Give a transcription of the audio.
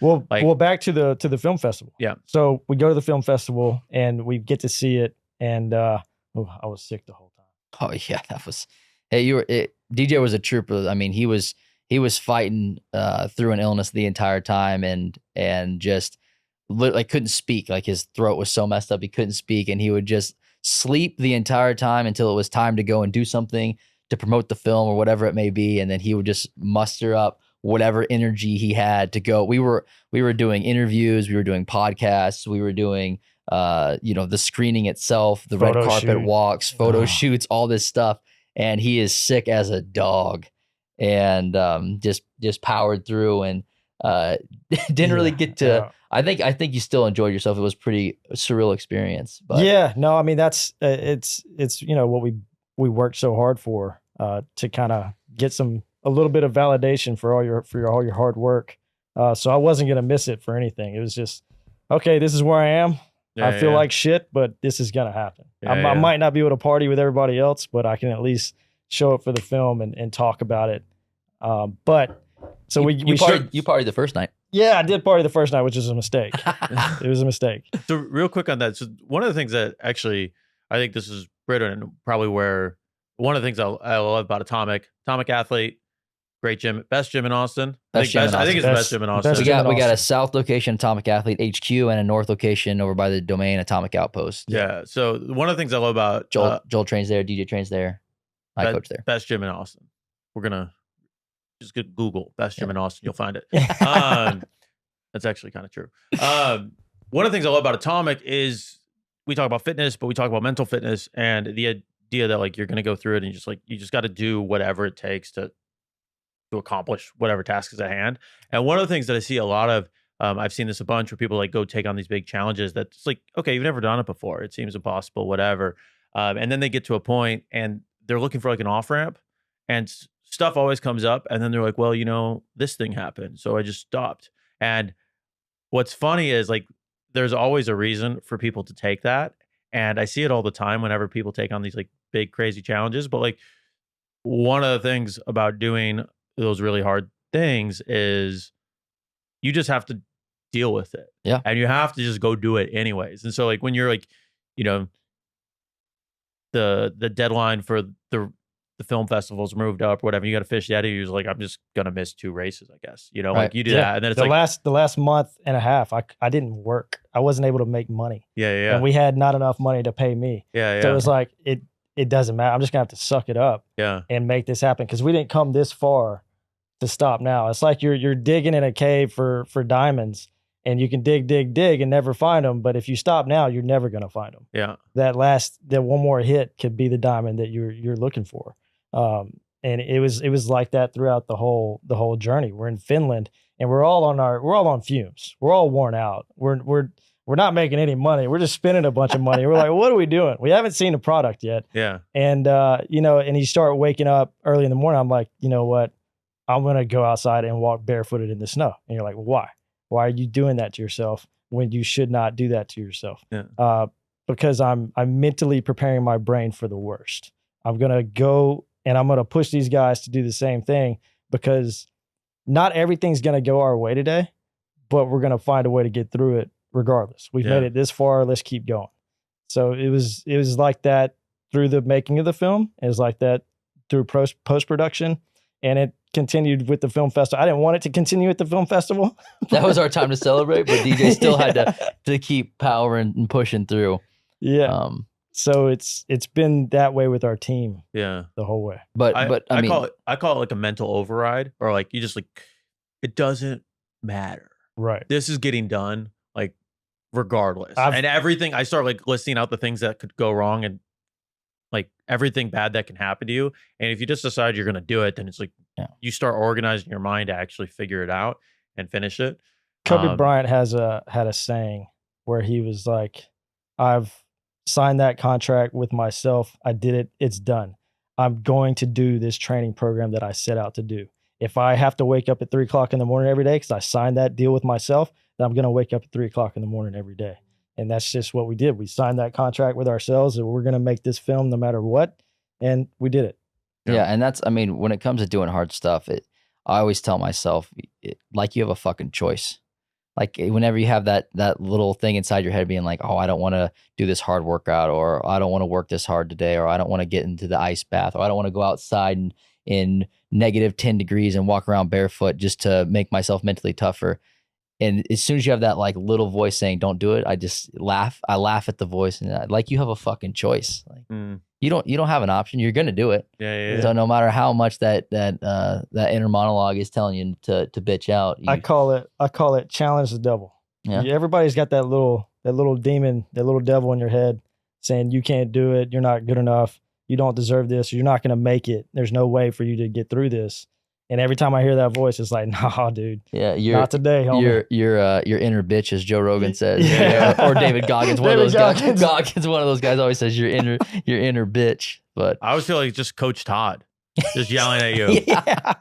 Well, back to the film festival. Yeah. So we go to the film festival and we get to see it, and I was sick the whole time. Oh yeah, that was. Hey, DJ was a trooper. I mean, he was fighting through an illness the entire time, and just like couldn't speak. Like his throat was so messed up, he couldn't speak, and he would just sleep the entire time until it was time to go and do something to promote the film or whatever it may be, and then he would just muster up whatever energy he had to go. We were doing interviews, we were doing podcasts, we were doing the screening itself, the red carpet walks, photo shoots, all this stuff. And he is sick as a dog, and just powered through, and didn't really get to. Yeah. I think you still enjoyed yourself. It was pretty surreal experience. But yeah, no, I mean that's it's what we worked so hard for to kind of get a little bit of validation for all your hard work. So I wasn't gonna miss it for anything. It was just okay. This is where I am. I feel like shit, but this is gonna happen. I might not be able to party with everybody else, but I can at least show up for the film and talk about it. But so you partied the first night. Yeah, I did party the first night, which is a mistake. It was a mistake. So real quick on that. So one of the things that actually I think this is Britain and probably where one of the things I love about Atomic athlete. Great gym, best gym in Austin. I think it's the best gym in Austin. We got a south location, Atomic Athlete HQ, and a north location over by the Domain, Atomic Outpost. Yeah. So one of the things I love about Joel trains there, DJ trains there, I coach there. Best gym in Austin. We're gonna just Google best gym in Austin. You'll find it. That's actually kind of true. One of the things I love about Atomic is we talk about fitness, but we talk about mental fitness and the idea that like you're gonna go through it and you just got to do whatever it takes to accomplish whatever task is at hand. And one of the things that I see a lot of, I've seen this a bunch where people like go take on these big challenges that it's like, okay, you've never done it before. It seems impossible, whatever. And then they get to a point and they're looking for like an off ramp and stuff always comes up. And then they're like, well, this thing happened. So I just stopped. And what's funny is like, there's always a reason for people to take that. And I see it all the time whenever people take on these like big, crazy challenges. But like one of the things about doing those really hard things is you just have to deal with it. Yeah. And you have to just go do it anyways. And so like when you're like, the deadline for the film festivals moved up or whatever, you got to fish the editor. You're like, I'm just going to miss 2 races, I guess, right. Like you do that. And then it's the last month and a half, I didn't work. I wasn't able to make money. Yeah. And we had not enough money to pay me. Yeah. So it was like, it doesn't matter. I'm just gonna have to suck it up. Yeah. And make this happen. Cause we didn't come this far to stop now. It's like you're digging in a cave for diamonds and you can dig and never find them. But if you stop now, you're never going to find them. Yeah. That one more hit could be the diamond that you're looking for. And it was like that throughout the whole journey. We're in Finland and we're all on fumes. We're all worn out. We're not making any money. We're just spending a bunch of money. We're like, what are we doing? We haven't seen a product yet. Yeah. And and you start waking up early in the morning. I'm like, you know what? I'm going to go outside and walk barefooted in the snow. And you're like, why? Why are you doing that to yourself when you should not do that to yourself? Yeah. Because I'm mentally preparing my brain for the worst. I'm going to go and I'm going to push these guys to do the same thing because not everything's going to go our way today, but we're going to find a way to get through it regardless. We've made it this far. Let's keep going. So it was like that through the making of the film. It was like that through post-production. And it continued with the film festival. I didn't want it to continue at the film festival. That was our time to celebrate, but DJ still had to keep powering and pushing through. Yeah. So it's been that way with our team. Yeah. The whole way. But I call it like a mental override, or like you just like it doesn't matter. Right. This is getting done like regardless. And everything I start like listing out the things that could go wrong and like everything bad that can happen to you. And if you just decide you're going to do it, then it's like you start organizing your mind to actually figure it out and finish it. Kobe Bryant had a saying where he was like, I've signed that contract with myself. I did it. It's done. I'm going to do this training program that I set out to do. If I have to wake up at 3 o'clock in the morning every day, because I signed that deal with myself, then I'm going to wake up at 3 o'clock in the morning every day. And that's just what we did. We signed that contract with ourselves and we're going to make this film no matter what. And we did it. Yeah. And that's, I mean, when it comes to doing hard stuff, I always tell myself, like you have a fucking choice. like whenever you have that little thing inside your head being like, oh, I don't want to do this hard workout, or I don't want to work this hard today, or I don't want to get into the ice bath, or I don't want to go outside in negative 10 degrees and walk around barefoot just to make myself mentally tougher. And as soon as you have that like little voice saying, don't do it, I just laugh. I laugh at the voice, and like, you have a fucking choice. Like you don't have an option. You're going to do it. Yeah. So no matter how much that inner monologue is telling you to bitch out. I call it challenge the devil. Yeah. Everybody's got that little demon, that little devil in your head saying you can't do it. You're not good enough. You don't deserve this. You're not going to make it. There's no way for you to get through this. And every time I hear that voice, it's like, nah, dude. Yeah, not today, homie. Your inner bitch, as Joe Rogan says. Yeah. Or David Goggins. One of those guys. Goggins, one of those guys always says your inner bitch. But I always feel like just Coach Todd just yelling at you. Yeah.